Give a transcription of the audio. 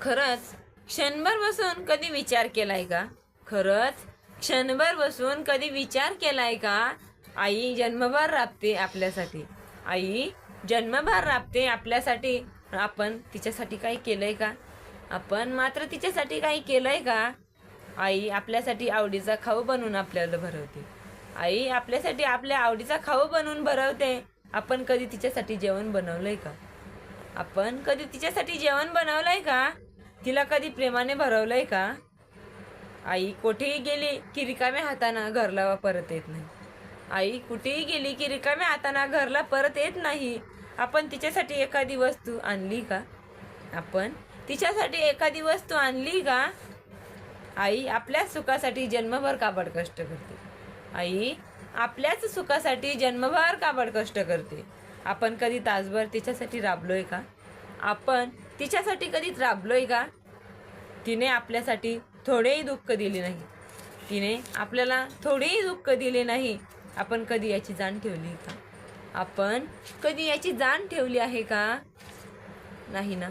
खरंच क्षणभर बसून कधी विचार केलाय का? खरंच क्षणभर बसून कधी विचार केलाय का? आई जन्मभर राबते आपल्यासाठी. आई जन्मभर राबते आपल्यासाठी. आपण तिच्यासाठी काही केलंय का? आपण मात्र तिच्यासाठी काही केलंय का? आई आपल्यासाठी आवडीचा खाऊ बनवून आपल्याला भरवते. आई आपल्यासाठी आपल्या आवडीचा खाऊ बनवून भरवते. आपण कधी तिच्यासाठी जेवण बनवलंय का? आपण कधी तिच्यासाठी जेवण बनवलंय का? तिला कधी प्रेमाने भरवलंय का? आई कुठेही गेली की रिकाम्या हाताना घरला परत येत नाही. आई कुठेही गेली की रिकाम्या हाताना घरला परत येत नाही. आपण तिच्यासाठी एखादी वस्तू आणली का? आपण तिच्यासाठी एखादी वस्तू आणली का? आई आपल्याच सुखासाठी जन्मभर काबड कष्ट करते. आई आपल्याच सुखासाठी जन्मभर काबड कष्ट करते. आपण कधी तासभर तिच्यासाठी राबलोय का? आपण तिच्यासाठी कधीच राबलोय का? तिने आपल्यासाठी थोडेही दुःख दिले नाही. तिने आपल्याला थोडेही दुःख दिले नाही. आपण कधी याची जाण ठेवली का? आपण कधी याची जाण ठेवली आहे का? नाही ना.